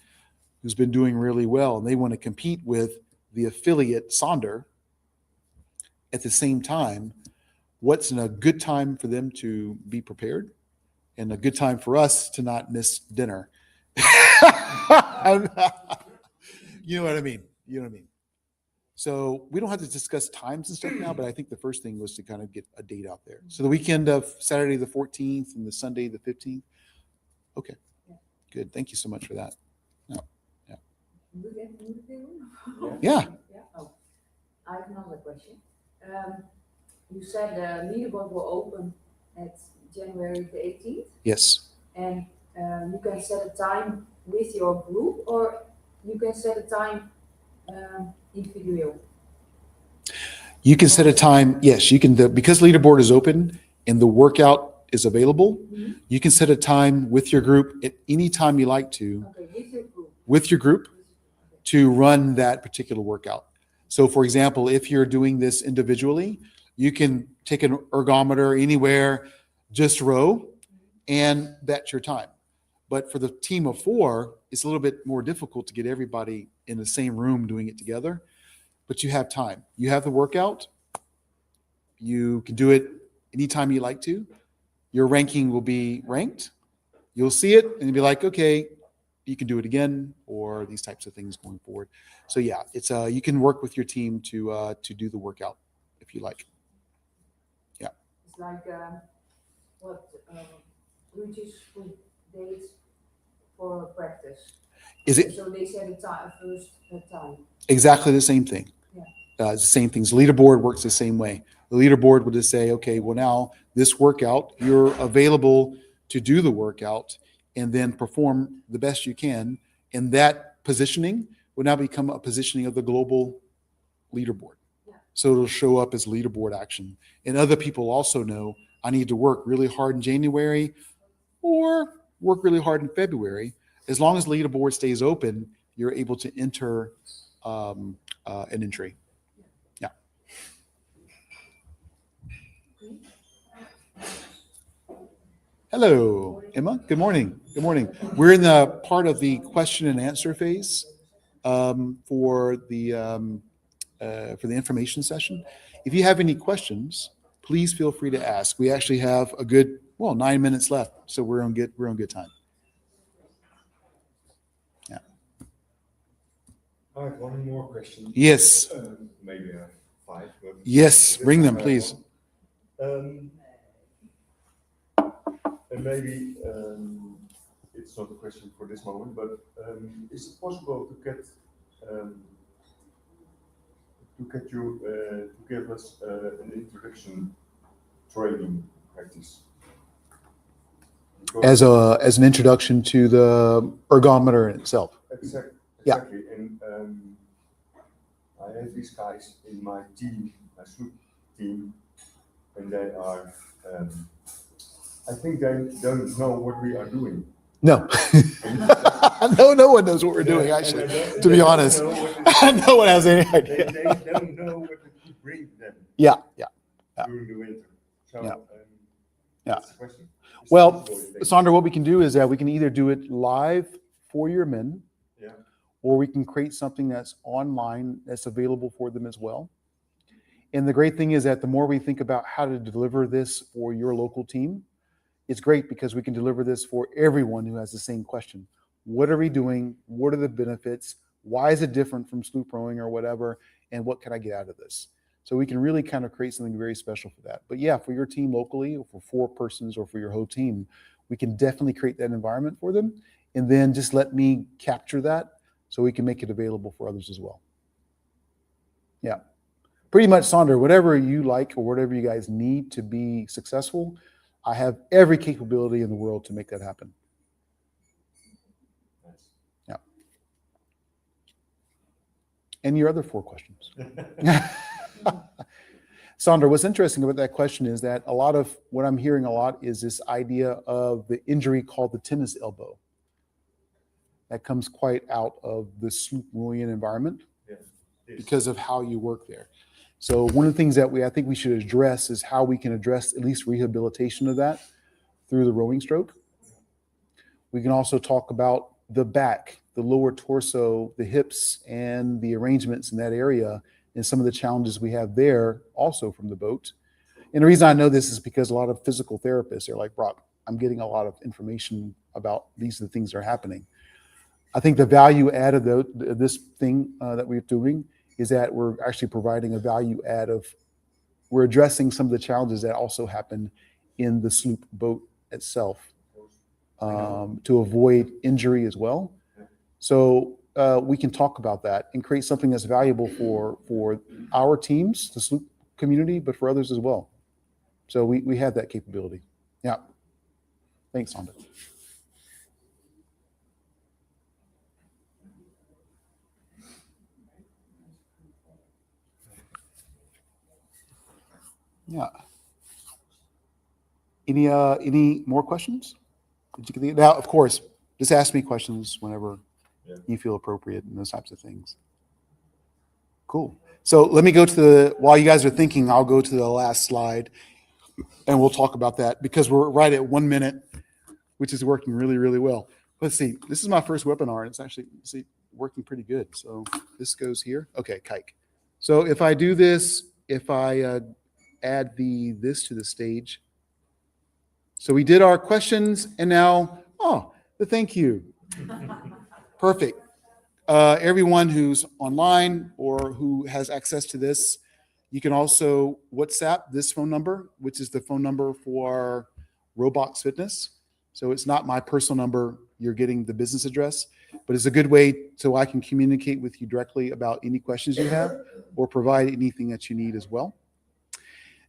who's been doing really well, and they want to compete with the affiliate Sonder at the same time, what's a good time for them to be prepared and a good time for us to not miss dinner? You know what I mean? So we don't have to discuss times and stuff now, but I think the first thing was to kind of get a date out there. So the weekend of Saturday the 14th and the Sunday the 15th. Okay, good. Thank you so much for that. Yeah. Oh, I have another question. You said the leaderboard will open at January the 18th, Yes. and you can set a time with your group, or you can set a time individual. You can set a time. Yes, you can. Because leaderboard is open and the workout is available, you can set a time with your group at any time you like to. Okay, with your group. With your group to run that particular workout. So for example, if you're doing this individually, you can take an ergometer anywhere, just row, and that's your time. But for the team of 4, it's a little bit more difficult to get everybody in the same room doing it together, but you have time. You have the workout, You can do it anytime you like to. Your ranking will be ranked. You'll see it and you'll be like, okay, you can do it again, or these types of things going forward. So yeah, it's you can work with your team to do the workout if you like. It's like, what, Ruudje's dates for practice. Is it So they set a time, first time. exactly the same thing? Yeah. It's the same things. Leaderboard works the same way. The leaderboard will just say, okay, well now this workout, you're available to do the workout and then perform the best you can. And that positioning will now become a positioning of the global leaderboard. Yeah. So it'll show up as leaderboard action. And other people also know I need to work really hard in January or work really hard in February. As long as the leaderboard stays open, you're able to enter an entry. Yeah. Hello, Emma. Good morning. Good morning. We're in the part of the question and answer phase for the information session. If you have any questions, please feel free to ask. We actually have a good 9 minutes left, so we're on good time. Yeah. I have one more question. Yes. Maybe 5. But Yes. Bring them, please. And maybe it's not a question for this moment, but is it possible to get you to give us an introduction training practice? As an introduction to the ergometer in itself. Exactly. Yeah. And I have these guys in my team, my SLOOP team, and they are. I think they don't know what we are doing. No. No one knows what we're doing, actually, to be honest. No one has any idea. They don't know what it could bring them Yeah. during the winter. So, Yeah. that's the question. Is Well, it possible, you think? Sandra, what we can do is that we can either do it live for your men, Yeah. or we can create something that's online that's available for them as well. And the great thing is that the more we think about how to deliver this for your local team, it's great because we can deliver this for everyone who has the same question. What are we doing? What are the benefits? Why is it different from sloop rowing or whatever? And what can I get out of this? So we can really kind of create something very special for that. But yeah, for your team locally, or for 4 persons, or for your whole team, we can definitely create that environment for them. And then just let me capture that so we can make it available for others as well. Yeah. Pretty much, Sandra, whatever you like or whatever you guys need to be successful, I have every capability in the world to make that happen. Nice. Yeah. And your other 4 questions. Sandra, what's interesting about that question is that a lot of what I'm hearing a lot is this idea of the injury called the tennis elbow. That comes quite out of the sloop rowing environment because of how you work there. So one of the things that I think we should address is how we can address at least rehabilitation of that through the rowing stroke. We can also talk about the back, the lower torso, the hips, and the arrangements in that area, and some of the challenges we have there also from the boat. And the reason I know this is because a lot of physical therapists are like, Brock, I'm getting a lot of information about these are the things that are happening. I think the value add of this thing that we're doing is that we're actually providing a value add of, we're addressing some of the challenges that also happen in the sloop boat itself to avoid injury as well. So we can talk about that and create something that's valuable for our teams, the sloop community, but for others as well. So we have that capability. Yeah. Thanks, Sandra. Yeah. Any more questions? Now, of course, just ask me questions whenever you feel appropriate and those types of things. Cool. So let me go to while you guys are thinking, I'll go to the last slide and we'll talk about that because we're right at 1 minute, which is working really, really well. Let's see. This is my first webinar and it's actually working pretty good. So this goes here. Okay, kike. So if I do this, if I add this to the stage. So we did our questions, and now, the thank you. Perfect. Everyone who's online or who has access to this, you can also WhatsApp this phone number, which is the phone number for Robox Fitness. So it's not my personal number. You're getting the business address, but it's a good way so I can communicate with you directly about any questions you have or provide anything that you need as well.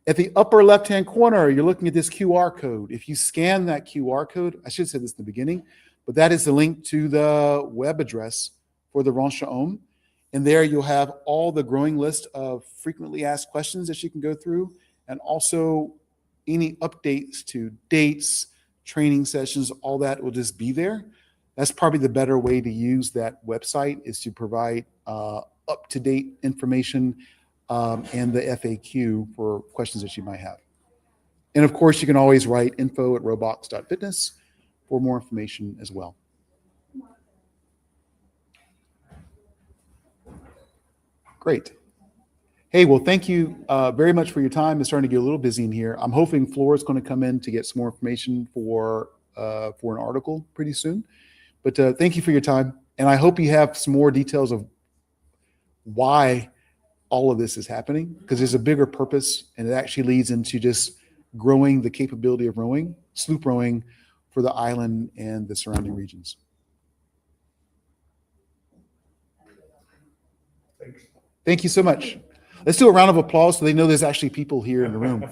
At the upper left-hand corner, you're looking at this QR code. If you scan that QR code, I should have said this in the beginning, but that is the link to the web address for the Rondsje Om. And there you'll have all the growing list of frequently asked questions that you can go through, and also any updates to dates, training sessions, all that will just be there. That's probably the better way to use that website, is to provide up-to-date information and the FAQ for questions that you might have. And of course, you can always write info@robox.fitness for more information as well. Great. Hey, well, thank you very much for your time. It's starting to get a little busy in here. I'm hoping Flora's going to come in to get some more information for an article pretty soon. But thank you for your time. And I hope you have some more details of why all of this is happening, because there's a bigger purpose, and it actually leads into just growing the capability of rowing, sloop rowing, for the island and the surrounding regions. Thanks. Thank you so much. Let's do a round of applause so they know there's actually people here in the room.